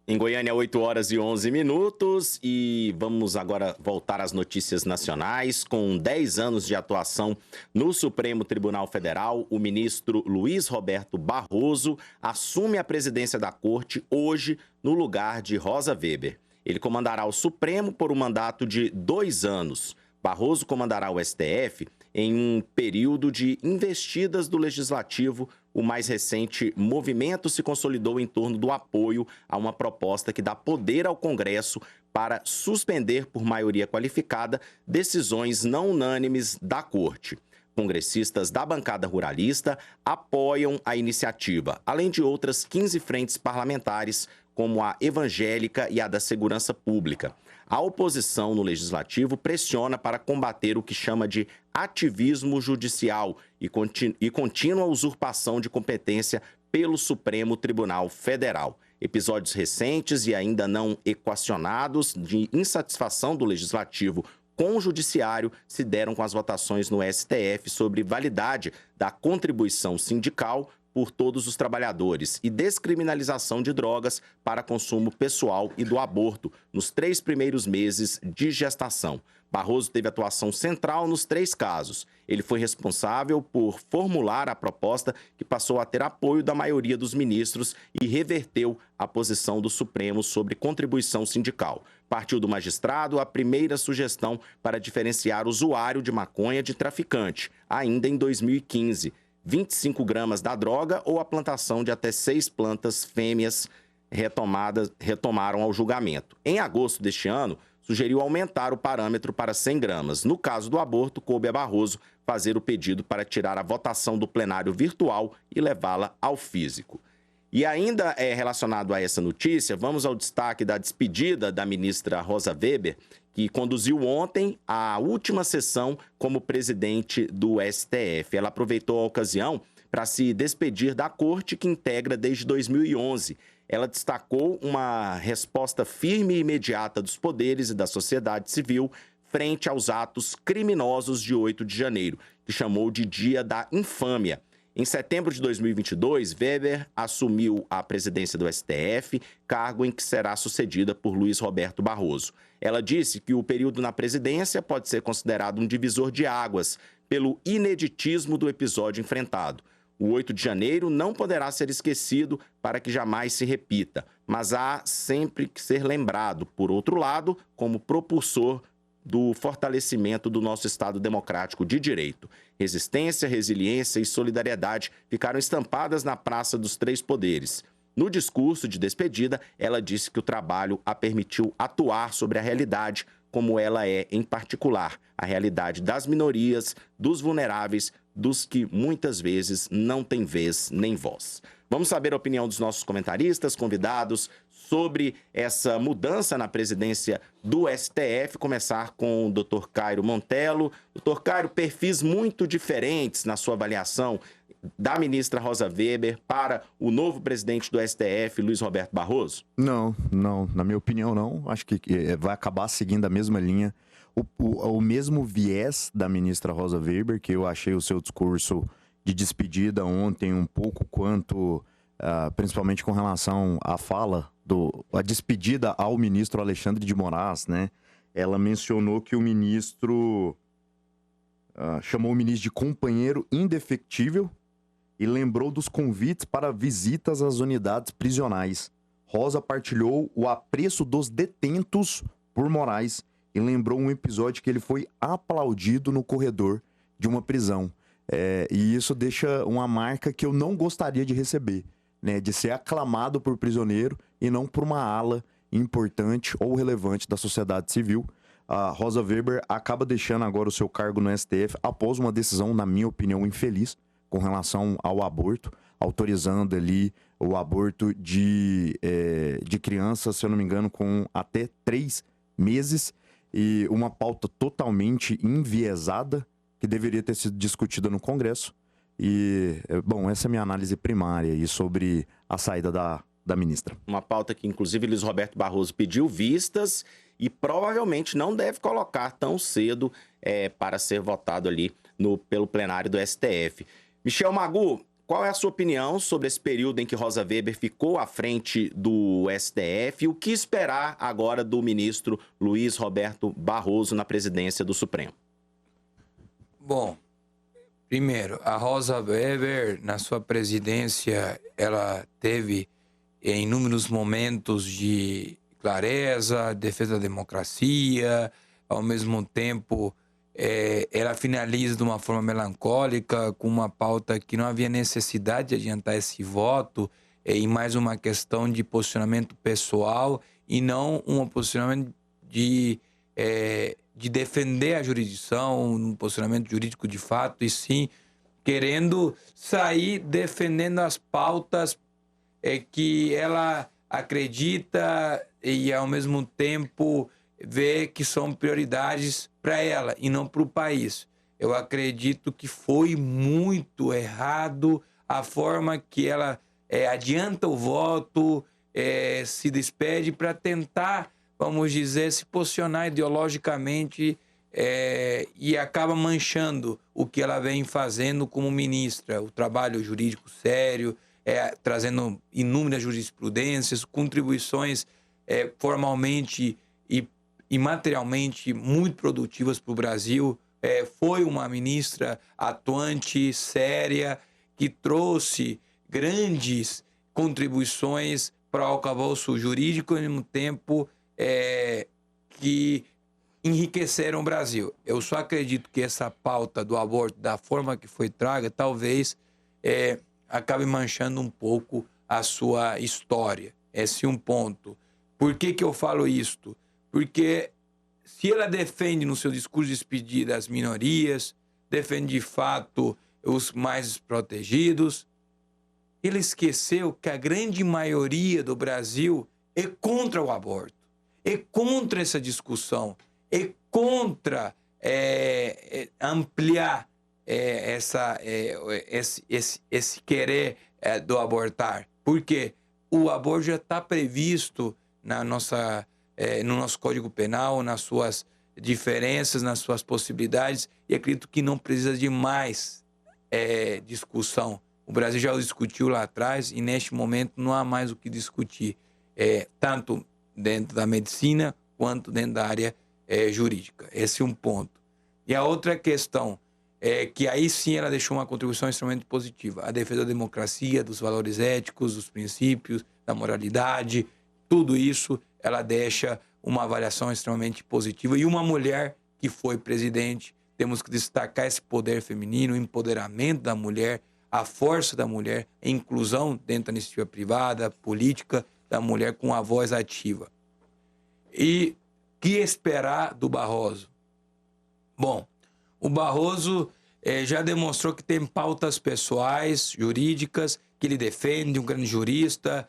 Em Goiânia, 8h11 e vamos agora voltar às notícias nacionais. Com 10 anos de atuação no Supremo Tribunal Federal, o ministro Luiz Roberto Barroso assume a presidência da corte hoje no lugar de Rosa Weber. Ele comandará o Supremo por um mandato de 2 anos. Barroso comandará o STF em um período de investidas do Legislativo. O mais recente movimento se consolidou em torno do apoio a uma proposta que dá poder ao Congresso para suspender por maioria qualificada decisões não unânimes da Corte. Congressistas da bancada ruralista apoiam a iniciativa, além de outras 15 frentes parlamentares, como a evangélica e a da segurança pública. A oposição no Legislativo pressiona para combater o que chama de ativismo judicial e contínua usurpação de competência pelo Supremo Tribunal Federal. Episódios recentes e ainda não equacionados de insatisfação do Legislativo com o Judiciário se deram com as votações no STF sobre validade da contribuição sindical por todos os trabalhadores e descriminalização de drogas para consumo pessoal e do aborto nos 3 primeiros meses de gestação. Barroso teve atuação central nos 3 casos. Ele foi responsável por formular a proposta que passou a ter apoio da maioria dos ministros e reverteu a posição do Supremo sobre contribuição sindical. Partiu do magistrado a primeira sugestão para diferenciar usuário de maconha de traficante, ainda em 2015. 25 gramas da droga ou a plantação de até 6 plantas fêmeas retomaram ao julgamento. Em agosto deste ano, sugeriu aumentar o parâmetro para 100 gramas. No caso do aborto, coube a Barroso fazer o pedido para tirar a votação do plenário virtual e levá-la ao físico. E ainda relacionado a essa notícia, vamos ao destaque da despedida da ministra Rosa Weber, que conduziu ontem a última sessão como presidente do STF. Ela aproveitou a ocasião para se despedir da corte que integra desde 2011. Ela destacou uma resposta firme e imediata dos poderes e da sociedade civil frente aos atos criminosos de 8 de janeiro, que chamou de Dia da Infâmia. Em setembro de 2022, Weber assumiu a presidência do STF, cargo em que será sucedida por Luiz Roberto Barroso. Ela disse que o período na presidência pode ser considerado um divisor de águas pelo ineditismo do episódio enfrentado. O 8 de janeiro não poderá ser esquecido para que jamais se repita, mas há sempre que ser lembrado, por outro lado, como propulsor do fortalecimento do nosso Estado democrático de direito. Resistência, resiliência e solidariedade ficaram estampadas na Praça dos Três Poderes. No discurso de despedida, ela disse que o trabalho a permitiu atuar sobre a realidade como ela é, em particular, a realidade das minorias, dos vulneráveis, dos que muitas vezes não têm vez nem voz. Vamos saber a opinião dos nossos comentaristas, convidados, sobre essa mudança na presidência do STF. Começar com o Dr. Cairo Montelo. Dr. Cairo, perfis muito diferentes na sua avaliação da ministra Rosa Weber para o novo presidente do STF, Luiz Roberto Barroso? Não, na minha opinião não. Acho que vai acabar seguindo a mesma linha, o mesmo viés da ministra Rosa Weber, que eu achei o seu discurso de despedida ontem um pouco quanto, principalmente com relação à fala, a despedida ao ministro Alexandre de Moraes, né? Ela mencionou que o ministro chamou o ministro de companheiro indefectível e lembrou dos convites para visitas às unidades prisionais. Rosa partilhou o apreço dos detentos por Moraes e lembrou um episódio que ele foi aplaudido no corredor de uma prisão. E isso deixa uma marca que eu não gostaria de receber, né? De ser aclamado por prisioneiro e não por uma ala importante ou relevante da sociedade civil. A Rosa Weber acaba deixando agora o seu cargo no STF após uma decisão, na minha opinião, infeliz com relação ao aborto, autorizando ali o aborto de crianças, se eu não me engano, com até 3 meses, e uma pauta totalmente enviesada que deveria ter sido discutida no Congresso. E, bom, essa é a minha análise primária aí sobre a saída da ministra. Uma pauta que, inclusive, Luiz Roberto Barroso pediu vistas e provavelmente não deve colocar tão cedo para ser votado ali pelo plenário do STF. Michel Magu, qual é a sua opinião sobre esse período em que Rosa Weber ficou à frente do STF? E o que esperar agora do ministro Luiz Roberto Barroso na presidência do Supremo? Bom, primeiro, a Rosa Weber, na sua presidência, ela teve inúmeros momentos de clareza, defesa da democracia, ao mesmo tempo ela finaliza de uma forma melancólica, com uma pauta que não havia necessidade de adiantar esse voto, e mais uma questão de posicionamento pessoal e não um posicionamento de defender a jurisdição, um posicionamento jurídico de fato, e sim querendo sair defendendo as pautas que ela acredita e, ao mesmo tempo, vê que são prioridades para ela e não para o país. Eu acredito que foi muito errado a forma que ela adianta o voto, se despede para tentar, vamos dizer, se posicionar ideologicamente e acaba manchando o que ela vem fazendo como ministra, o trabalho jurídico sério, trazendo inúmeras jurisprudências, contribuições formalmente e materialmente muito produtivas para o Brasil. Foi uma ministra atuante, séria, que trouxe grandes contribuições para o arcabouço jurídico, ao mesmo tempo que enriqueceram o Brasil. Eu só acredito que essa pauta do aborto, da forma que foi traga, talvez acabe manchando um pouco a sua história. Esse é um ponto. Por que eu falo isto? Porque se ela defende no seu discurso de despedida as minorias, defende de fato os mais protegidos, ele esqueceu que a grande maioria do Brasil é contra o aborto, é contra essa discussão, é contra ampliar esse querer do abortar. Porque o aborto já está previsto no nosso Código Penal, nas suas diferenças, nas suas possibilidades, e acredito que não precisa de mais discussão. O Brasil já o discutiu lá atrás e, neste momento, não há mais o que discutir, tanto dentro da medicina quanto dentro da área jurídica. Esse é um ponto. E a outra questão que aí sim ela deixou uma contribuição extremamente positiva. A defesa da democracia, dos valores éticos, dos princípios, da moralidade, tudo isso ela deixa uma avaliação extremamente positiva. E uma mulher que foi presidente, temos que destacar esse poder feminino, o empoderamento da mulher, a força da mulher, a inclusão dentro da iniciativa privada, política da mulher com a voz ativa. E que esperar do Barroso? Bom, o Barroso já demonstrou que tem pautas pessoais, jurídicas, que ele defende, um grande jurista.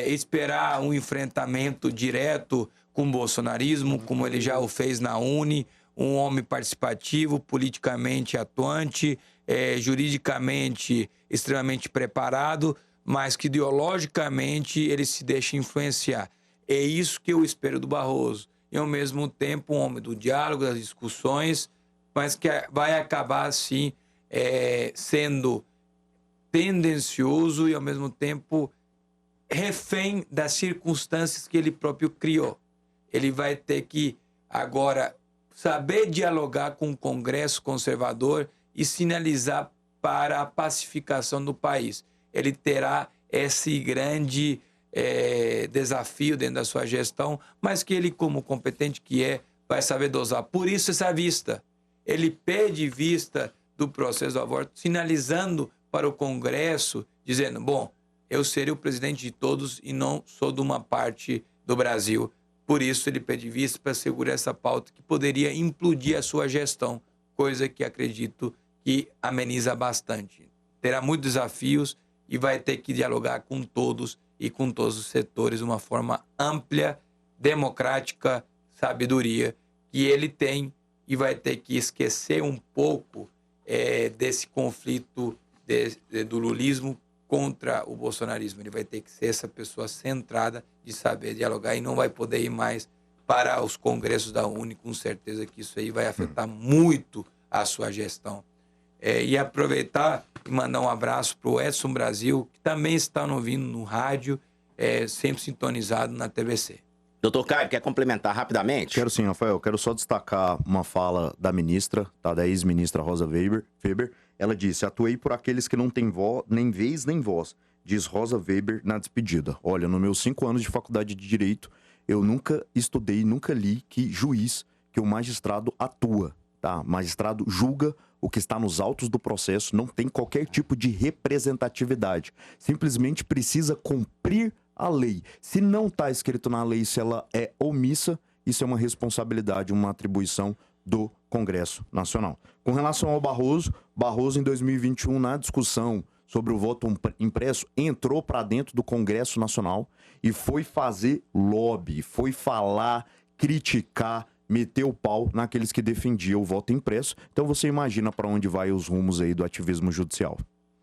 Esperar um enfrentamento direto com o bolsonarismo, como ele já o fez na UNE, um homem participativo, politicamente atuante, juridicamente extremamente preparado, mas que ideologicamente ele se deixa influenciar. É isso que eu espero do Barroso. E, ao mesmo tempo, um homem do diálogo, das discussões, mas que vai acabar, assim, sendo tendencioso e, ao mesmo tempo, refém das circunstâncias que ele próprio criou. Ele vai ter que, agora, saber dialogar com o Congresso conservador e sinalizar para a pacificação do país. Ele terá esse grande desafio dentro da sua gestão, mas que ele, como competente que vai saber dosar. Por isso, essa vista. Ele pede vista do processo do aborto, sinalizando para o Congresso, dizendo, bom, eu serei o presidente de todos e não sou de uma parte do Brasil. Por isso, ele pede vista para segurar essa pauta que poderia implodir a sua gestão, coisa que acredito que ameniza bastante. Terá muitos desafios e vai ter que dialogar com todos e com todos os setores de uma forma ampla, democrática, sabedoria, que ele tem, e vai ter que esquecer um pouco desse conflito do lulismo contra o bolsonarismo. Ele vai ter que ser essa pessoa centrada de saber dialogar e não vai poder ir mais para os congressos da UNE, com certeza que isso aí vai afetar muito a sua gestão. E aproveitar e mandar um abraço para o Edson Brasil, que também está nos ouvindo no rádio, sempre sintonizado na TVC. Doutor Caio, quer complementar rapidamente? Quero sim, Rafael. Quero só destacar uma fala da ministra, tá? Da ex-ministra Rosa Weber. Ela disse: atuei por aqueles que não têm nem vez nem voz, diz Rosa Weber na despedida. Olha, nos meus 5 anos de faculdade de Direito, eu nunca estudei, nunca li que o magistrado atua, tá? O magistrado julga o que está nos autos do processo, não tem qualquer tipo de representatividade. Simplesmente precisa cumprir a lei. Se não está escrito na lei, se ela é omissa, isso é uma responsabilidade, uma atribuição do Congresso Nacional. Com relação ao Barroso em 2021, na discussão sobre o voto impresso, entrou para dentro do Congresso Nacional e foi fazer lobby, foi falar, criticar, meter o pau naqueles que defendiam o voto impresso. Então você imagina para onde vai os rumos aí do ativismo judicial.